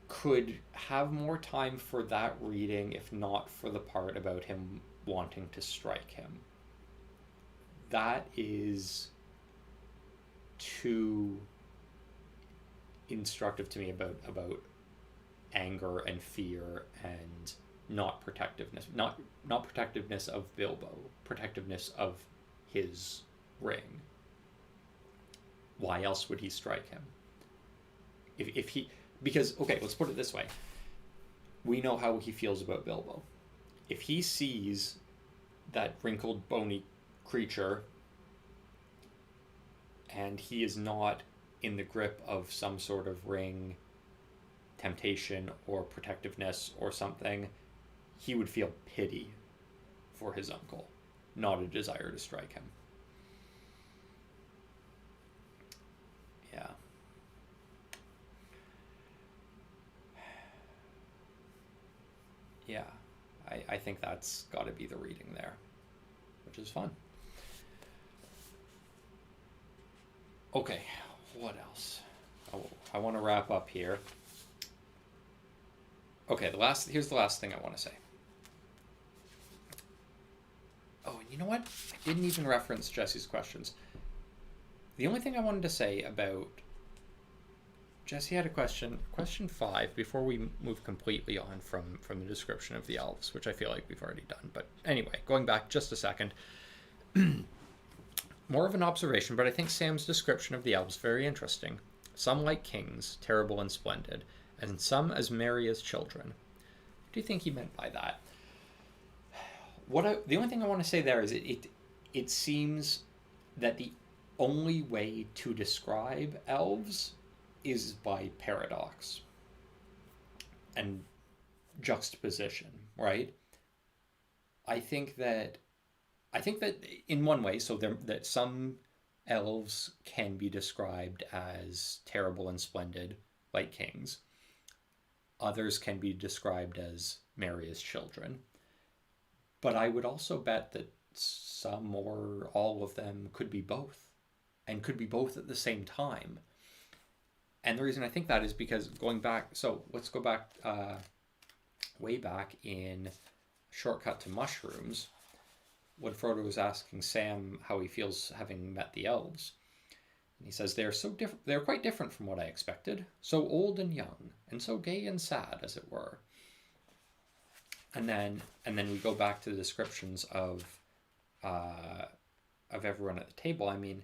could have more time for that reading if not for the part about him wanting to strike him. That is too instructive to me about anger and fear and not protectiveness, not protectiveness of Bilbo, protectiveness of his ring. Why else would he strike him? If he, because, okay, let's put it this way. We know how he feels about Bilbo. If he sees that wrinkled, bony creature and he is not in the grip of some sort of ring temptation or protectiveness or something, he would feel pity for his uncle, not a desire to strike him. Yeah. Yeah, I think that's got to be the reading there, which is fun. Okay, what else? I want to wrap up here. Okay, here's the last thing I want to say. Oh, and you know what? I didn't even reference Jesse's questions. The only thing I wanted to say about Jesse had a question 5, before we move completely on from the description of the elves, which I feel like we've already done. But anyway, going back just a second. More of an observation, but I think Sam's description of the elves very interesting. some like kings, terrible and splendid, and some as merry as children. What do you think he meant by that? The only thing I want to say there is it seems that the only way to describe elves is by paradox and juxtaposition, right? I think that in one way, so that some elves can be described as terrible and splendid, like kings. Others can be described as merry as children. But I would also bet that some or all of them could be both, and could be both at the same time. And the reason I think that is because going back, so let's go back way back in Shortcut to Mushrooms, when Frodo was asking Sam how he feels having met the elves. And he says, they're so different, they're quite different from what I expected, so old and young, and so gay and sad, as it were. And then we go back to the descriptions of everyone at the table. I mean,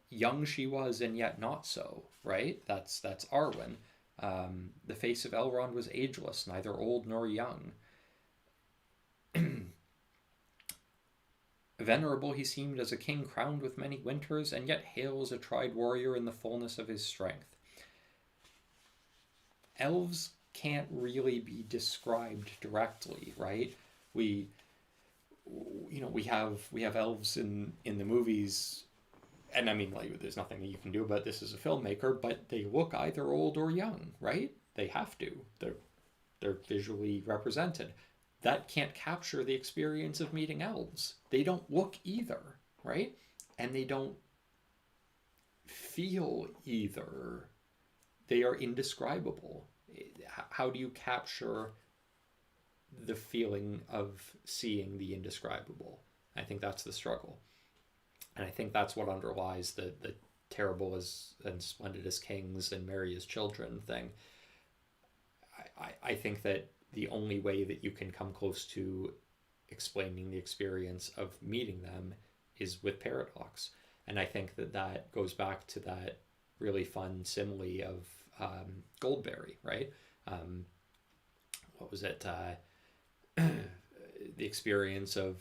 young she was and yet not so, right? That's Arwen. The face of Elrond was ageless, neither old nor young. Venerable he seemed as a king crowned with many winters, and yet hale as a tried warrior in the fullness of his strength. Elves can't really be described directly, right? We have elves in the movies, and I mean, like, there's nothing that you can do about this as a filmmaker, but they look either old or young, right? They have to. They're visually represented. That can't capture the experience of meeting elves. They don't look either, right? And they don't feel either. They are indescribable. How do you capture the feeling of seeing the indescribable? I think that's the struggle. And I think that's what underlies the terrible as and splendid as kings and merry as children thing. I think that the only way that you can come close to explaining the experience of meeting them is with paradox. And I think that goes back to that really fun simile of Goldberry, right? What was it? The experience of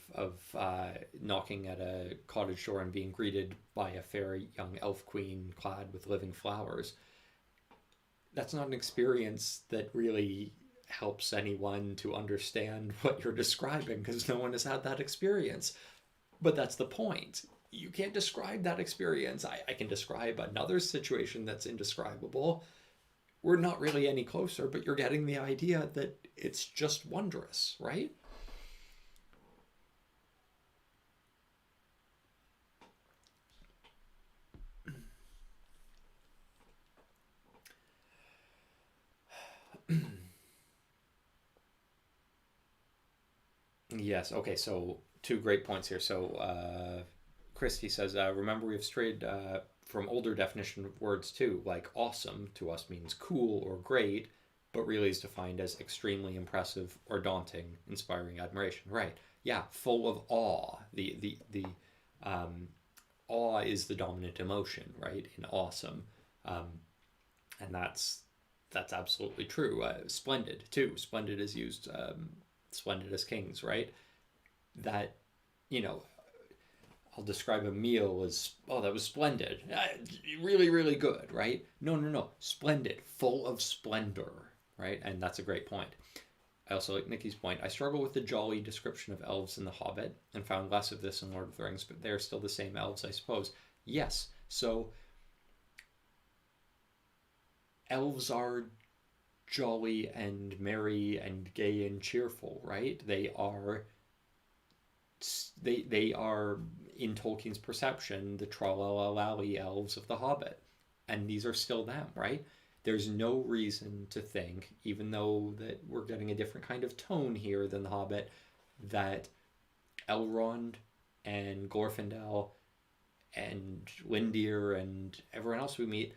knocking at a cottage door and being greeted by a fair young elf queen clad with living flowers. That's not an experience that really helps anyone to understand what you're describing, because no one has had that experience. But that's the point. You can't describe that experience. I can describe another situation that's indescribable. We're not really any closer, but you're getting the idea that it's just wondrous, right? Yes, okay, so two great points here. So Christy says, remember we've strayed from older definition of words too, like awesome to us means cool or great, but really is defined as extremely impressive or daunting, inspiring admiration. Right, yeah, full of awe. The awe is the dominant emotion, right, in awesome. And that's absolutely true. Splendid too. Splendid is used, splendid as kings, right? That, you know, I'll describe a meal as, oh, that was splendid. Really, really good, right? No. Splendid, full of splendor, right? And that's a great point. I also like Nikki's point. I struggle with the jolly description of elves in The Hobbit and found less of this in Lord of the Rings, but they're still the same elves, I suppose. Yes, so elves are jolly and merry and gay and cheerful, right? They are in Tolkien's perception the Tralala elves of The Hobbit, and these are still them, right? There's no reason to think, even though that we're getting a different kind of tone here than The Hobbit, that Elrond and Glorfindel and Lindir and everyone else we meet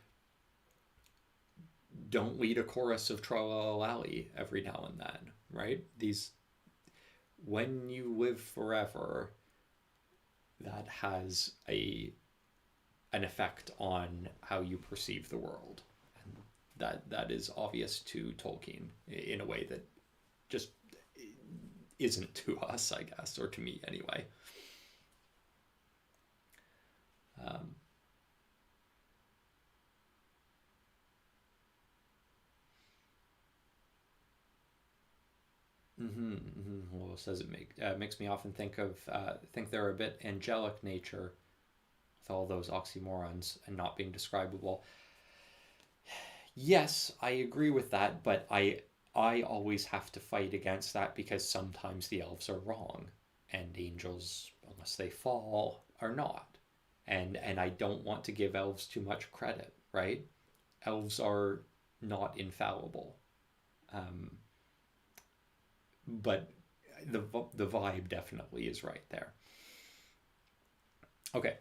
don't lead a chorus of Tralala every now and then, right? These, when you live forever, that has a an effect on how you perceive the world. And that is obvious to Tolkien in a way that just isn't to us, I guess, or to me anyway. Well, it says it makes me often think they're a bit angelic nature with all those oxymorons and not being describable. Yes, I agree with that, but I always have to fight against that because sometimes the elves are wrong, and angels, unless they fall, are not. And I don't want to give elves too much credit, right? Elves are not infallible, but the vibe definitely is right there. Okay,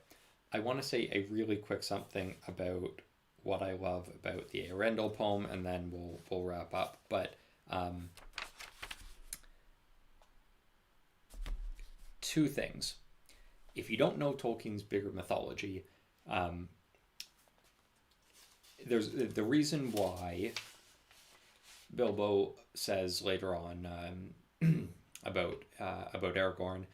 I want to say a really quick something about what I love about the Arendelle poem, and then we'll wrap up. But two things. If you don't know Tolkien's bigger mythology, there's the reason why Bilbo says later on about Aragorn.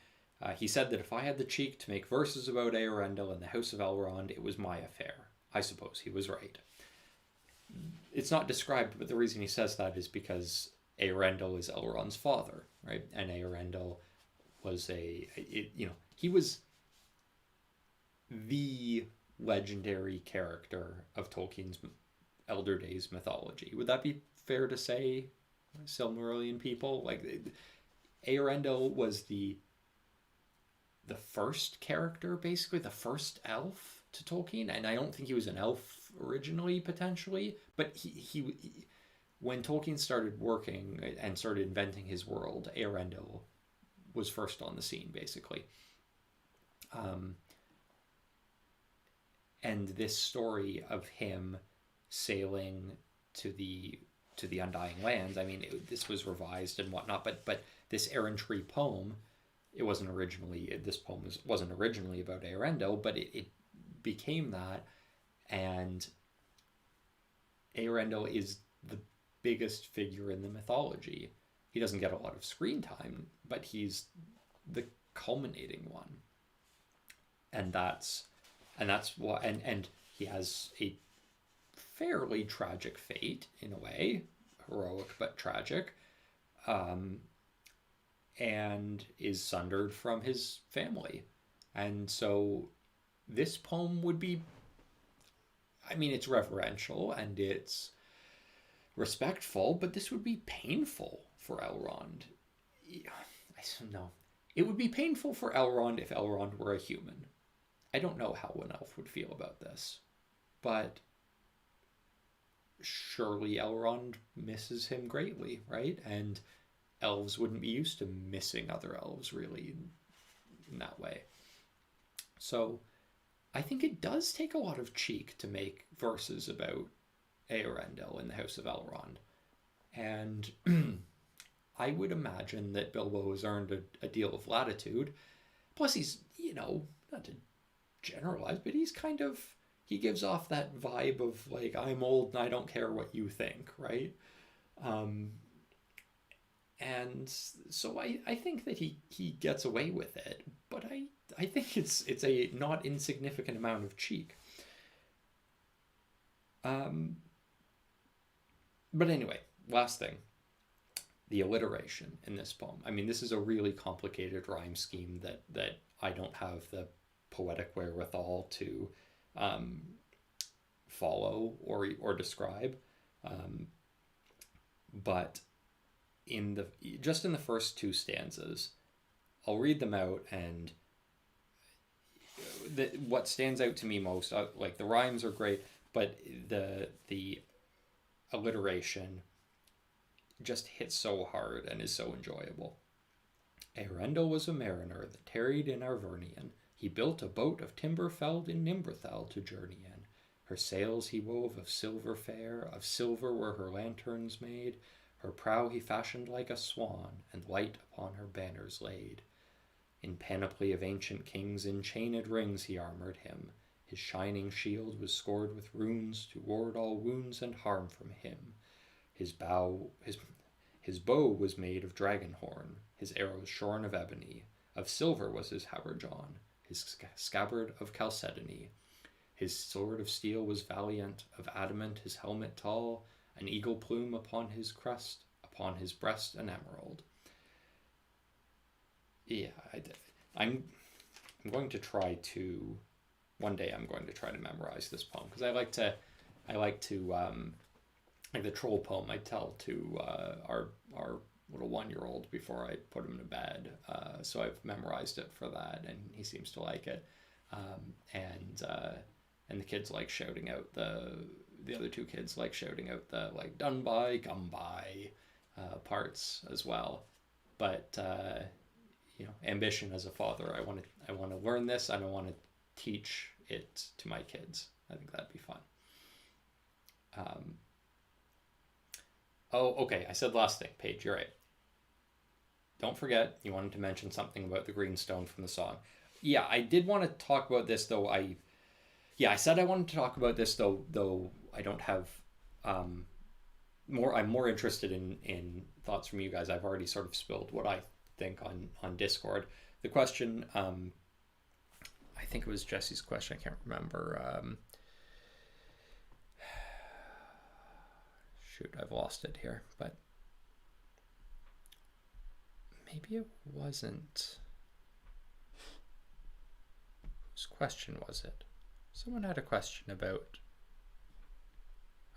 He said that if I had the cheek to make verses about Arendelle and the House of Elrond, it was my affair. I suppose he was right. It's not described, but the reason he says that is because Arendelle is Elrond's father, right? And Arendelle was he was the legendary character of Tolkien's Elder Days mythology. Would that be fair to say, Silmarillion people? Like, Arendelle was the first character, basically, the first elf to Tolkien, and I don't think he was an elf originally, potentially, but he when Tolkien started working and started inventing his world, Arendelle was first on the scene, basically. And this story of him sailing to the Undying Lands, I mean, this was revised and whatnot, but this errantry poem, wasn't originally about Arendelle, but it became that, and Arendelle is the biggest figure in the mythology. He doesn't get a lot of screen time, but he's the culminating one, and that's what, and he has a fairly tragic fate in a way, heroic but tragic, and is sundered from his family. And so this poem would be, I mean, it's reverential and it's respectful, but this would be painful for Elrond. I don't know. It would be painful for Elrond if Elrond were a human. I don't know how an elf would feel about this, but surely Elrond misses him greatly, right? And elves wouldn't be used to missing other elves, really, in that way. So I think it does take a lot of cheek to make verses about Arendelle in the House of Elrond. And I would imagine that Bilbo has earned a deal of latitude. Plus he's, not to generalize, but he gives off that vibe of like, I'm old and I don't care what you think, right? And so I think that he gets away with it, but I think it's a not insignificant amount of cheek. But anyway, last thing, the alliteration in this poem. I mean, this is a really complicated rhyme scheme that I don't have the poetic wherewithal to follow or describe. But in the first two stanzas, I'll read them out, and what stands out to me most, like the rhymes are great, but the alliteration just hits so hard and is so enjoyable. Arendelle was a mariner that tarried in Arvernian. He built a boat of timber felled in Nimbrethal to journey in. Her sails he wove of silver fair, of silver were her lanterns made. Her prow he fashioned like a swan, and light upon her banners laid. In panoply of ancient kings, in chained rings he armoured him. His shining shield was scored with runes to ward all wounds and harm from him. His bow was made of dragon horn, his arrows shorn of ebony. Of silver was his habergeon, his scabbard of chalcedony. His sword of steel was valiant, of adamant his helmet tall, an eagle plume upon his crest, upon his breast an emerald. Yeah, I'm going to try to, one day I'm going to try to memorize this poem, because I like to, like the troll poem I tell to our little 1-year-old before I put him to bed. So I've memorized it for that, and he seems to like it. And the kids like shouting out the other 2 kids like shouting out the like done by, come by parts as well. But ambition as a father, I want to learn this, and I want to teach it to my kids. I think that'd be fun. Oh, okay. I said last thing. Paige, you're right. Don't forget, you wanted to mention something about the green stone from the song. Yeah, I did want to talk about this, though. I said I wanted to talk about this, though I don't have more. I'm more interested in thoughts from you guys. I've already sort of spilled what I think on Discord. The question, I think it was Jesse's question. I can't remember. Shoot, I've lost it here, but maybe it wasn't. Whose question was it? Someone had a question about,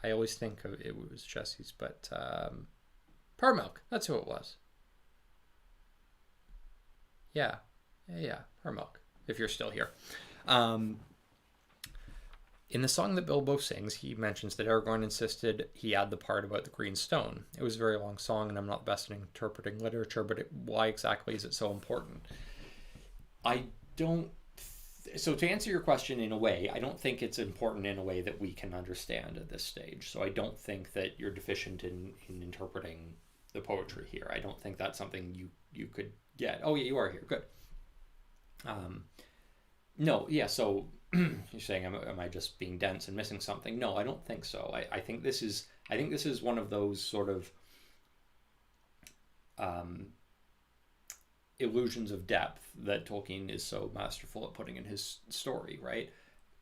I always think of it was Jesse's, but Pearl that's who it was. Yeah, Pearl, if you're still here. In the song that Bilbo sings, he mentions that Aragorn insisted he add the part about the green stone. It was a very long song, and I'm not the best in interpreting literature, but why exactly is it so important? So to answer your question in a way, I don't think it's important in a way that we can understand at this stage. So I don't think that you're deficient in interpreting the poetry here. I don't think that's something you could get. Oh yeah, you are here. Good. No, yeah, so you're saying, am I just being dense and missing something? No, I don't think so. I think this is one of those sort of illusions of depth that Tolkien is so masterful at putting in his story, right?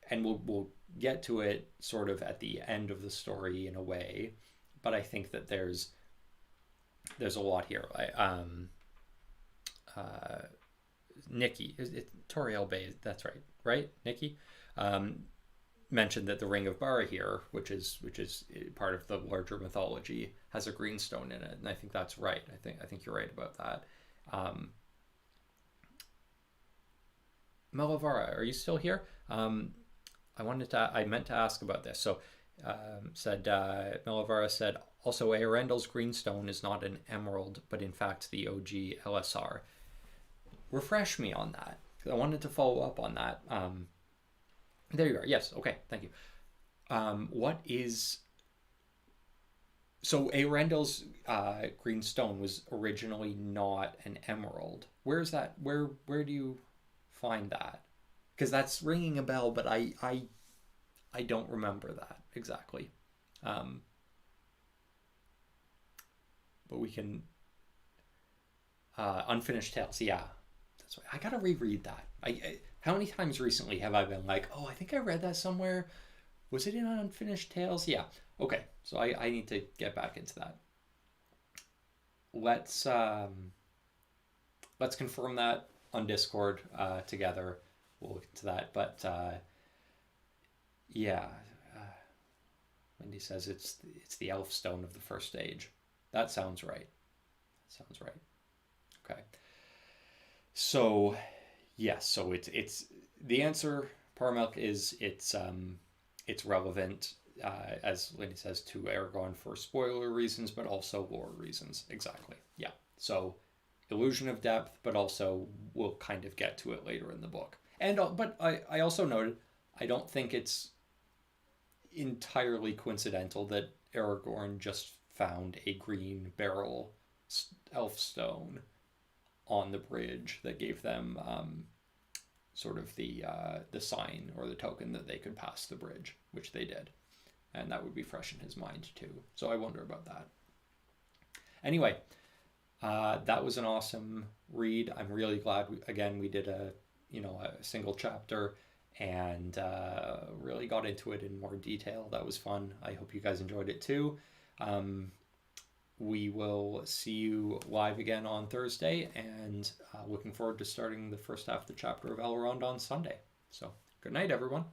And we'll get to it sort of at the end of the story in a way, but I think that there's a lot here. Nikki, Toriel Bay, that's right? Nikki mentioned that the Ring of Barahir, which is part of the larger mythology, has a green stone in it, and I think that's right. I think you're right about that. Melavara, are you still here? I meant to ask about this. So Melavara said, also Arendelle's green stone is not an emerald, but in fact the OG LSR. Refresh me on that. I wanted to follow up on that. There you are. Yes. Okay. Thank you. What is... So Arendelle's green stone was originally not an emerald. Where's that? Where do you find that? Because that's ringing a bell, but I don't remember that exactly. But we can... Unfinished Tales. Yeah. That's right. I gotta reread that. How many times recently have I been like, oh, I think I read that somewhere. Was it in Unfinished Tales? Yeah. Okay. So I need to get back into that. Let's confirm that on Discord together. We'll look into that. But Wendy says it's the elf stone of the first age. That sounds right. Okay. So, yes. So it's the answer. Parmilk is it's relevant, as Lindy says, to Aragorn for spoiler reasons, but also lore reasons. Exactly. Yeah. So, illusion of depth, but also we'll kind of get to it later in the book. And but I also noted I don't think it's entirely coincidental that Aragorn just found a green barrel elf stone on the bridge that gave them sort of the sign or the token that they could pass the bridge, which they did, and that would be fresh in his mind too. So I wonder about that. Anyway, that was an awesome read. I'm really glad we did a single chapter and really got into it in more detail. That was fun. I hope you guys enjoyed it too. We will see you live again on Thursday, and looking forward to starting the first half of the chapter of Elrond on Sunday. So good night, everyone.